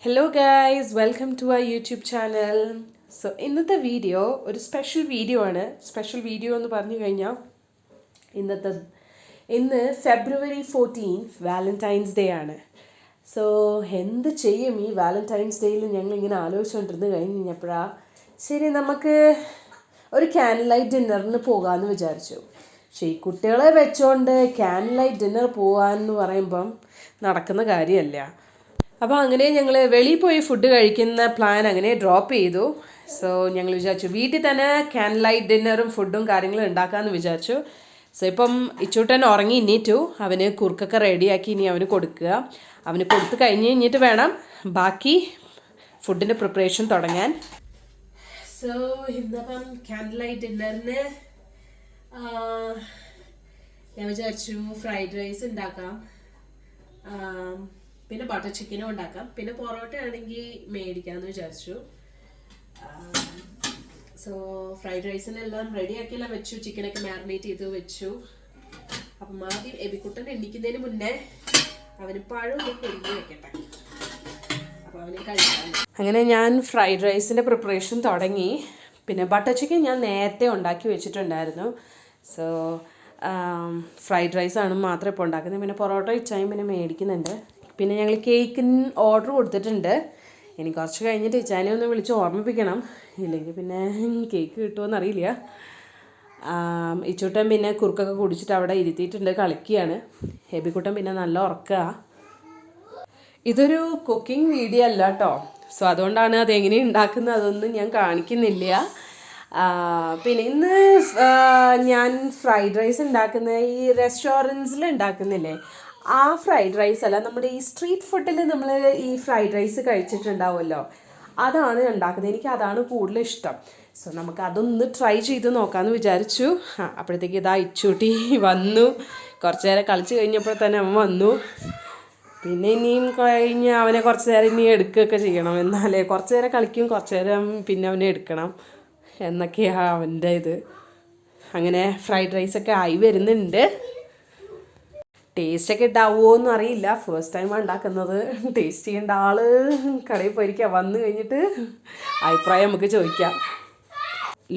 Hello guys, welcome to our YouTube channel. So ഇന്നത്തെ video ഒരു special video ആണ്. Special video എന്ന് പറഞ്ഞു കഴിഞ്ഞാൽ ഇന്ന് ഫെബ്രുവരി 14 വാലന്റൈൻസ് ഡേ ആണ്. സോ എന്ത് ചെയ്യും ഈ വാലന്റൈൻസ് ഡേയിൽ ഞങ്ങളിങ്ങനെ ആലോചിച്ചുകൊണ്ടിരുന്ന് കഴിഞ്ഞപ്പോഴാണ് ശരി നമുക്ക് ഒരു ക്യാൻഡിൽ ലൈറ്റ് ഡിന്നറിന് പോകാമെന്ന് വിചാരിച്ചു. പക്ഷേ ഈ കുട്ടികളെ വെച്ചുകൊണ്ട് ക്യാൻഡിൽ ലൈറ്റ് ഡിന്നർ പോകാമെന്ന് പറയുമ്പം നടക്കുന്ന കാര്യമല്ല. അപ്പോൾ അങ്ങനെ ഞങ്ങൾ വെളിയിൽ പോയി ഫുഡ് കഴിക്കുന്ന പ്ലാൻ അങ്ങനെ ഡ്രോപ്പ് ചെയ്തു. സോ ഞങ്ങൾ വിചാരിച്ചു വീട്ടിൽ തന്നെ ക്യാൻഡിൽ ലൈറ്റ് ഡിന്നറും ഫുഡും കാര്യങ്ങളും ഉണ്ടാക്കാമെന്ന് വിചാരിച്ചു. സോ ഇപ്പം ഇച്ചൂട്ടൻ ഉറങ്ങി എണീറ്റു. അവന് കുറുക്കൊക്കെ റെഡിയാക്കി ഇനി അവന് കൊടുക്കുക. അവന് കൊടുത്ത് കഴിഞ്ഞിട്ട് വേണം ബാക്കി ഫുഡിൻ്റെ പ്രിപ്പറേഷൻ തുടങ്ങാൻ. സോ ഇന്നിപ്പം ക്യാൻഡിൽ ലൈറ്റ് ഡിന്നറിന് ഞാൻ വിചാരിച്ചു ഫ്രൈഡ് റൈസ് ഉണ്ടാക്കാം, പിന്നെ ബട്ടർ ചിക്കനും ഉണ്ടാക്കാം, പിന്നെ പൊറോട്ട ആണെങ്കിൽ മേടിക്കാമെന്ന് വിചാരിച്ചു. സോ ഫ്രൈഡ് റൈസിനെല്ലാം റെഡിയാക്കിയെല്ലാം വെച്ചു, ചിക്കനൊക്കെ മാരിനേറ്റ് ചെയ്ത് വെച്ചു. അപ്പം ആദ്യം എബിക്കുട്ടൻ എണ്ണിക്കുന്നതിന് മുന്നേ അവന് പഴമൊക്കെ പൊരിഞ്ഞ് വെക്കട്ടെ, അപ്പോൾ അവന് കഴിക്കാൻ. അങ്ങനെ ഞാൻ ഫ്രൈഡ് റൈസിൻ്റെ പ്രിപ്പറേഷൻ തുടങ്ങി. പിന്നെ ബട്ടർ ചിക്കൻ ഞാൻ നേരത്തെ ഉണ്ടാക്കി വെച്ചിട്ടുണ്ടായിരുന്നു. സോ ഫ്രൈഡ് റൈസാണ് മാത്രം ഇപ്പോൾ ഉണ്ടാക്കുന്നത്. പിന്നെ പൊറോട്ട ഇച്ചായും പിന്നെ മേടിക്കുന്നുണ്ട്. പിന്നെ ഞങ്ങൾ കേക്കിന് ഓർഡർ കൊടുത്തിട്ടുണ്ട്. ഇനി കുറച്ച് കഴിഞ്ഞിട്ട് ഇച്ചാനെ ഒന്ന് വിളിച്ച് ഓർമ്മിപ്പിക്കണം, ഇല്ലെങ്കിൽ പിന്നെ കേക്ക് കിട്ടുമോയെന്നറിയില്ല. ഇച്ചൂട്ടൻ പിന്നെ കുറുക്കൊക്കെ കുടിച്ചിട്ട് അവിടെ ഇരുത്തിയിട്ടുണ്ട്, കളിക്കുകയാണ്. ഹെബിക്കുട്ടൻ പിന്നെ നല്ല ഉറക്കമാണ്. ഇതൊരു കുക്കിംഗ് വീഡിയോ അല്ല കേട്ടോ. സോ അതുകൊണ്ടാണ് അതെങ്ങനെ ഉണ്ടാക്കുന്നത് അതൊന്നും ഞാൻ കാണിക്കുന്നില്ല. പിന്നെ ഇന്ന് ഞാൻ ഫ്രൈഡ് റൈസ് ഉണ്ടാക്കുന്ന ഈ റെസ്റ്റോറൻറ്റ്സിൽ ഉണ്ടാക്കുന്നില്ലേ, ആ ഫ്രൈഡ് റൈസ് അല്ല, നമ്മുടെ ഈ സ്ട്രീറ്റ് ഫുഡിൽ നമ്മൾ ഈ ഫ്രൈഡ് റൈസ് കഴിച്ചിട്ടുണ്ടാവുമല്ലോ, അതാണ് ഉണ്ടാക്കുന്നത്. എനിക്ക് അതാണ് കൂടുതൽ ഇഷ്ടം. സോ നമുക്ക് അതൊന്ന് ട്രൈ ചെയ്ത് നോക്കാമെന്ന് വിചാരിച്ചു. അപ്പോഴത്തേക്ക് ഇതാ ഇച്ചൂട്ടി വന്നു. കുറച്ച് നേരം കളിച്ച് കഴിഞ്ഞപ്പോൾ തന്നെ അവൻ വന്നു. പിന്നെ ഇനിയും കഴിഞ്ഞ് അവനെ കുറച്ച് നേരം ഇനി എടുക്കുകയൊക്കെ ചെയ്യണം, എന്നാലേ കുറച്ച് നേരം കളിക്കും, കുറച്ച് നേരം പിന്നെ അവനെ എടുക്കണം എന്നൊക്കെയാണ് അവൻ്റെ ഇത്. അങ്ങനെ ഫ്രൈഡ് റൈസൊക്കെ ആയി വരുന്നുണ്ട്. ടേസ്റ്റൊക്കെ ഉണ്ടാവുമോ എന്നും അറിയില്ല, ഫസ്റ്റ് ടൈമാണ് ഉണ്ടാക്കുന്നത്. ടേസ്റ്റ് ചെയ്യേണ്ട ആൾ കടയിൽ പോയിരിക്കുക, വന്നു കഴിഞ്ഞിട്ട് അഭിപ്രായം നമുക്ക് ചോദിക്കാം.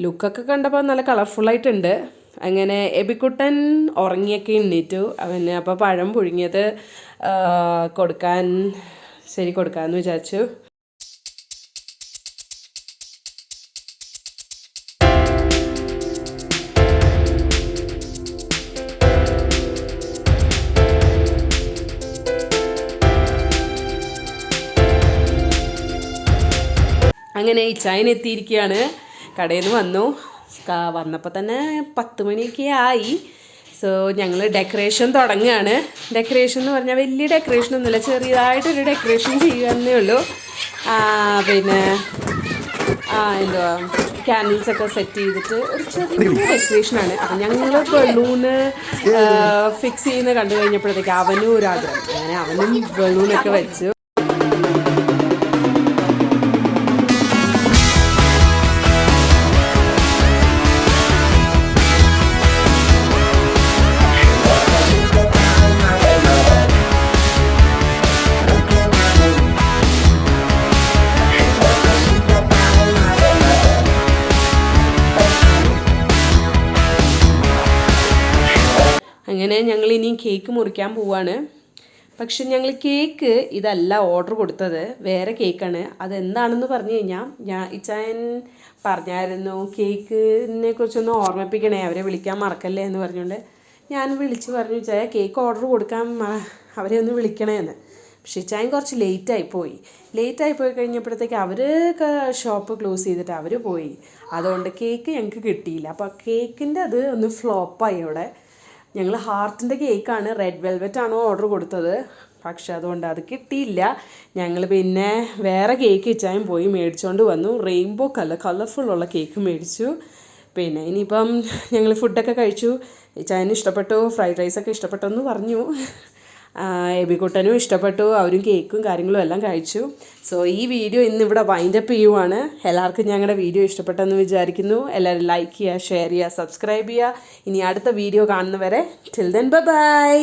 ലുക്കൊക്കെ കണ്ടപ്പോൾ നല്ല കളർഫുള്ളായിട്ടുണ്ട്. അങ്ങനെ എബിക്കുട്ടൻ ഉറങ്ങിയൊക്കെ എണ്ണീറ്റു. അവന് അപ്പോൾ പഴം പുഴുങ്ങിയത് കൊടുക്കാമെന്ന് വിചാരിച്ചു. അങ്ങനെ ഈ ചൈന എത്തിയിരിക്കുകയാണ്. കടയിൽ നിന്ന് വന്നപ്പോൾ തന്നെ 10 മണിയൊക്കെ ആയി. സോ ഞങ്ങൾ ഡെക്കറേഷൻ തുടങ്ങുകയാണ്. ഡെക്കറേഷൻ എന്ന് പറഞ്ഞാൽ വലിയ ഡെക്കറേഷനൊന്നുമില്ല, ചെറിയതായിട്ടൊരു ഡെക്കറേഷൻ ചെയ്യുകയെന്നേ ഉള്ളൂ. പിന്നെ എന്തുവാ ക്യാൻഡിൽസൊക്കെ സെറ്റ് ചെയ്തിട്ട് ഒരു ചെറിയ ഡെക്കറേഷനാണ്. അപ്പം ഞങ്ങൾ ബലൂണ് ഫിക്സ് ചെയ്യുന്നത് കണ്ടു കഴിഞ്ഞപ്പോഴത്തേക്ക് അവനും ഒരു ആഗ്രഹം, അങ്ങനെ അവനും ബലൂണൊക്കെ വെച്ചു. അങ്ങനെ ഞങ്ങൾ ഇനി കേക്ക് മുറിക്കാൻ പോവാണ്. പക്ഷെ ഞങ്ങൾ കേക്ക് ഇതല്ല ഓർഡർ കൊടുത്തത്, വേറെ കേക്കാണ്. അതെന്താണെന്ന് പറഞ്ഞു കഴിഞ്ഞാൽ ഇച്ചായൻ പറഞ്ഞായിരുന്നു കേക്കിനെ കുറിച്ചൊന്ന് ഓർമ്മിപ്പിക്കണേ, അവരെ വിളിക്കാൻ മറക്കല്ലേ എന്ന് പറഞ്ഞുകൊണ്ട് ഞാൻ വിളിച്ച് പറഞ്ഞു ഇച്ചായ കേക്ക് ഓർഡർ കൊടുക്കാൻ അവരെ ഒന്ന് വിളിക്കണേ എന്ന്. പക്ഷേ ഇച്ചായൻ കുറച്ച് ലേറ്റായി പോയി കഴിഞ്ഞപ്പോഴത്തേക്ക് അവർ ഷോപ്പ് ക്ലോസ് ചെയ്തിട്ട് അവർ പോയി. അതുകൊണ്ട് കേക്ക് ഞങ്ങൾക്ക് കിട്ടിയില്ല. അപ്പോൾ കേക്കിൻ്റെ അത് ഒന്ന് ഫ്ലോപ്പായി. അവിടെ ഞങ്ങൾ ഹാർട്ടിൻ്റെ കേക്കാണ്, റെഡ് വെൽവെറ്റാണോ ഓർഡർ കൊടുത്തത്, പക്ഷെ അതുകൊണ്ട് അത് കിട്ടിയില്ല. ഞങ്ങൾ പിന്നെ വേറെ കേക്ക് ഇച്ചായും പോയി മേടിച്ചുകൊണ്ട് വന്നു. റെയിൻബോ കളർഫുള്ളുള്ള കേക്ക് മേടിച്ചു. പിന്നെ ഇനിയിപ്പം ഞങ്ങൾ ഫുഡൊക്കെ കഴിച്ചു. ഇച്ചായന് ഇഷ്ടപ്പെട്ടു, ഫ്രൈഡ് റൈസൊക്കെ ഇഷ്ടപ്പെട്ടെന്ന് പറഞ്ഞു. എബിക്കുട്ടനും ഇഷ്ടപ്പെട്ടു, അവരും കേക്കും കാര്യങ്ങളും എല്ലാം കഴിച്ചു. സോ ഈ വീഡിയോ ഇന്നിവിടെ വൈൻഡപ്പ് ചെയ്യുവാണ്. എല്ലാവർക്കും ഞങ്ങളുടെ വീഡിയോ ഇഷ്ടപ്പെട്ടെന്ന് വിചാരിക്കുന്നു. എല്ലാവരും ലൈക്ക് ചെയ്യുക, ഷെയർ ചെയ്യുക, സബ്സ്ക്രൈബ് ചെയ്യുക. ഇനി അടുത്ത വീഡിയോ കാണുന്നവരെ ടിൽ ദെൻ ബൈ.